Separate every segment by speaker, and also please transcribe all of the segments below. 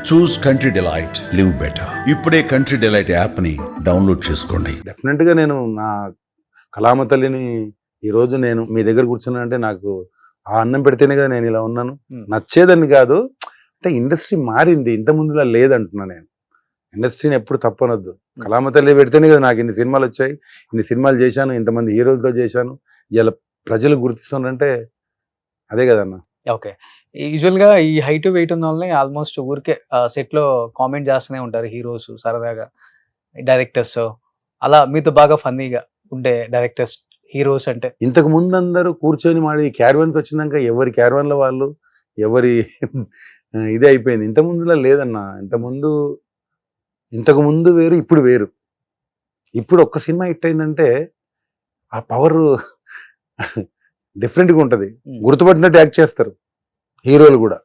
Speaker 1: చూస్ country delight, live better. ఇప్పుడే country delight app ని download చేసుకోండి.
Speaker 2: డెఫినెట్ గా నేను నా కళామ తల్లిని ఈ రోజు నేను మీ దగ్గర కూర్చున్నా అంటే నాకు ఆ అన్నం పెడితేనే కదా నేను ఇలా ఉన్నాను. నచ్చేదని కాదు, అంటే ఇండస్ట్రీ మారింది, ఇంత ముందులా లేదంటున్నా. నేను ఇండస్ట్రీని ఎప్పుడు తప్పనొద్దు. కళామ తల్లి పెడితేనే కదా నాకు ఇన్ని సినిమాలు వచ్చాయి, ఇన్ని సినిమాలు చేశాను, ఇంతమంది హీరోలతో చేశాను, ఇలా ప్రజలు గుర్తిస్తున్నారంటే అదే కదన్న.
Speaker 3: ఓకే, యూజువల్గా ఈ హైట్ వెయిట్ ఉన్న వాళ్ళని ఆల్మోస్ట్ ఊరికే సెట్లో కామెంట్ చేస్తూనే ఉంటారు హీరోస్ సరదాగా, డైరెక్టర్స్. అలా మీతో బాగా ఫన్నీగా ఉండే డైరెక్టర్స్, హీరోస్ అంటే?
Speaker 2: ఇంతకు ముందు అందరూ కూర్చొని మాడి క్యారవాన్కి వచ్చినాక ఎవరి క్యారవాన్లో వాళ్ళు, ఎవరి ఇదే అయిపోయింది. ఇంత ముందులా లేదన్న. ఇంతకు ముందు వేరు, ఇప్పుడు వేరు. ఇప్పుడు ఒక్క సినిమా హిట్ అయిందంటే ఆ పవర్ డిఫరెంట్గా ఉంటుంది. గుర్తుపట్టినట్టు యాక్ట్ చేస్తారు హీరోలు కూడా.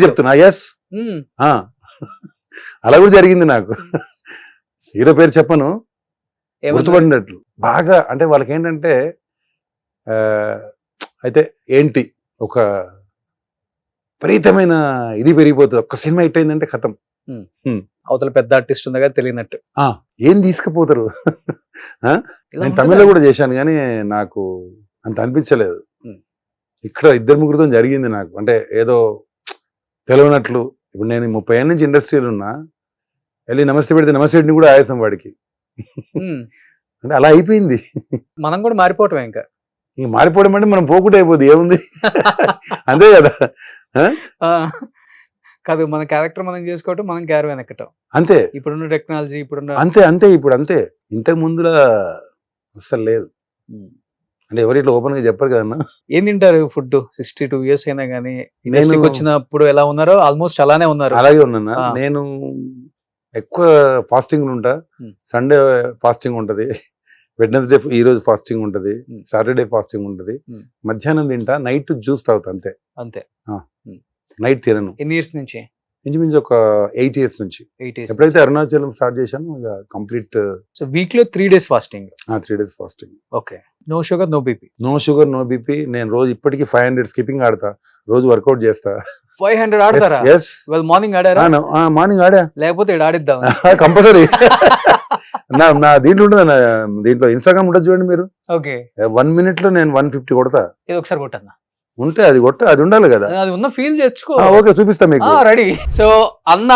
Speaker 2: చెప్తున్నా, ఎస్, అలా కూడా జరిగింది నాకు. హీరో పేరు చెప్పను, గుర్తుపడినట్లు బాగా. అంటే వాళ్ళకి ఏంటంటే అయితే ఏంటి ఒక విపరీతమైన ఇది పెరిగిపోతుంది. ఒక్క సినిమా హిట్ అయిందంటే ఖతం.
Speaker 3: అవతల పెద్ద ఆర్టిస్ట్ ఉందిగా తెలియనట్టు
Speaker 2: ఏం తీసుకుపోతారు. నేను తమిళ్లో కూడా చేశాను కానీ నాకు అంత అనిపించలేదు. ఇక్కడ 2-3 జరిగింది నాకు. అంటే ఏదో తెలియనట్లు. ఇప్పుడు నేను 30 ఏళ్ళ నుంచి ఇండస్ట్రీలో ఉన్నా, వెళ్ళి నమస్తే పెడితే నమస్తేని కూడా ఆయాసం వాడికి. అంటే అలా అయిపోయింది.
Speaker 3: మనం కూడా మారిపోవటం. ఇంకా
Speaker 2: మారిపోవడం అంటే మనం పోకుండా అయిపోద్ది, ఏముంది. అంతే కదా.
Speaker 3: కాదు, మన క్యారెక్టర్ మనం చేసుకోవటం, మనం క్యారవాన్ ఎక్కటం, అంతే. ఇప్పుడున్న టెక్నాలజీ, ఇప్పుడున్న
Speaker 2: ఇప్పుడు అంతే. ఇంతకు ముందులా అస్సలు లేదు. అంటే ఎవరు ఇట్లా ఓపెన్ గా చెప్పరు కదన్నా.
Speaker 3: ఏం తింటారు ఫుడ్? 62 years అయినా కానీ ఇండస్ట్రీకి వచ్చినప్పుడు ఎలా ఉన్నారో ఆల్మోస్ట్ అలానే ఉన్నారు.
Speaker 2: అలాగే ఉన్నా. నేను ఎక్కువ ఫాస్టింగ్ ఉంటా. సండే ఫాస్టింగ్ ఉంటది, వెడ్నెస్డే ఈ రోజు ఫాస్టింగ్ ఉంటది, సాటర్డే ఫాస్టింగ్ ఉంటది. మధ్యాహ్నం తింటా, నైట్ జ్యూస్ తాగుతా, అంతే. నైట్ తినను.
Speaker 3: ఎన్ని ఇయర్స్ నుంచి?
Speaker 2: ఇంచుమించు ఒక 8 years నుంచి. ఎప్పుడైతే అరుణాచలం స్టార్ట్ చేశాను ఇక కంప్లీట్.
Speaker 3: సో వీక్ లో 3 days fasting?
Speaker 2: 3 days fasting.
Speaker 3: Okay. No sugar, no BP?
Speaker 2: No sugar, no BP. నేను రోజు ఇప్పటికీ 500 స్కిప్పింగ్ ఆడతా, రోజు వర్కౌట్ చేస్తా.
Speaker 3: 500 ఆడతారా?
Speaker 2: well,
Speaker 3: మార్నింగ్ ఆడారా?
Speaker 2: మార్నింగ్ ఆడా.
Speaker 3: లేకపోతే ఆడిద్దాం
Speaker 2: కంపల్సరీ. నా దీంట్లో ఉంటుంది, దీంట్లో ఇన్స్టాగ్రామ్ ఉంటుంది చూడండి మీరు.
Speaker 3: ఓకే.
Speaker 2: 1 minute లో నేను 150 కొడతా.
Speaker 3: ఇది ఒకసారి కొట్టన్నా
Speaker 2: ఉంటే అది కొట్ట, అది ఉండాలి కదా.
Speaker 3: అది ఉన్న ఫీల్ తెచ్చుకో.
Speaker 2: ఓకే, చూపిస్తా మీకు.
Speaker 3: రెడీ. సో అన్న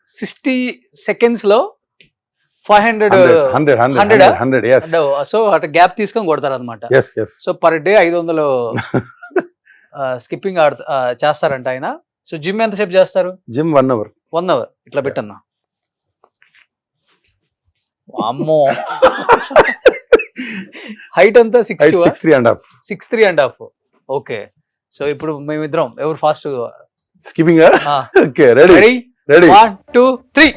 Speaker 3: 60 seconds లో 500 సో అటు గ్యాప్ తీసుకొని కొడతారు అనమాట. సో పర్ డే 500 స్కిప్పింగ్ చేస్తారంట ఆయన. సో జిమ్ ఎంతసేపు చేస్తారు?
Speaker 2: Gym 1 hour.
Speaker 3: 1 hour. ఇట్లా పెట్టన్నా. అమ్మో, హైట్ అంతా 6'3.5". ఓకే. సో ఇప్పుడు మేమిద్దరం ఎవరు ఫాస్ట్
Speaker 2: స్కిప్పింగ్? Okay, ready.
Speaker 3: 1 2 3.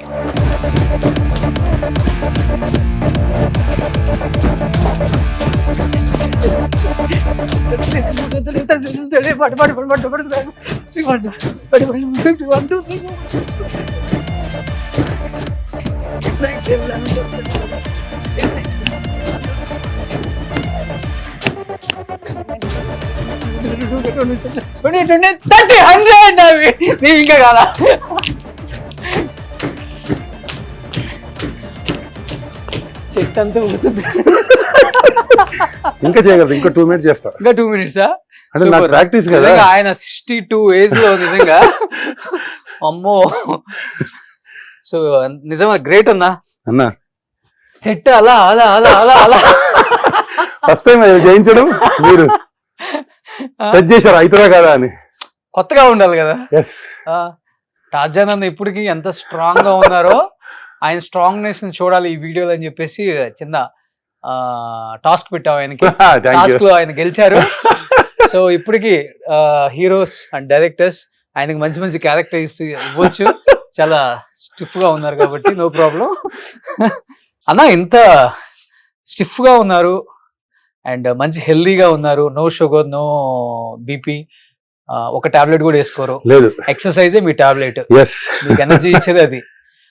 Speaker 3: ఇంకా కాదా? సెట్ అంతా
Speaker 2: ఇంకా చేయగలరు. ఇంకా 2 minutes చేస్తా.
Speaker 3: ఇంకా 2 minutes?
Speaker 2: అంటే నాకు ప్రాక్టీస్ కదా.
Speaker 3: ఆయన 62 ఏజ్ లో నిజంగా అమ్మో. సో నిజంగా గ్రేట్ అన్నా. సెట్ అలా అలా అలా అలా అలా
Speaker 2: ఫస్ట్ టైం చేయించడం. మీరు టచ్ చేశారు అవుతుందా కదా అని.
Speaker 3: కొత్తగా ఉండాలి కదా. టార్జాన్ అన్న ఇప్పటికి ఎంత స్ట్రాంగ్ గా ఉన్నారో, ఆయన స్ట్రాంగ్నెస్ ని చూడాలి ఈ వీడియోలో అని చెప్పేసి చిన్న టాస్క్ పెట్టాం ఆయనకి. టాస్క్ లో ఆయన గెలిచారు. సో ఇప్పటికి హీరోస్ అండ్ డైరెక్టర్స్ ఆయనకి మంచి మంచి క్యారెక్టర్స్ ఇవ్వచ్చు. చాలా స్టిఫ్ గా ఉన్నారు కాబట్టి నో ప్రాబ్లం. అన్న ఇంత స్టిఫ్ గా ఉన్నారు అండ్ మంచి హెల్దీగా ఉన్నారు, నో షుగర్, నో బీపీ, ఒక టాబ్లెట్ కూడా వేసుకోరు,
Speaker 2: లేదు,
Speaker 3: ఎక్సర్సైజే మీ టాబ్లెట్, మీకు ఎనర్జీ ఇచ్చేది అది.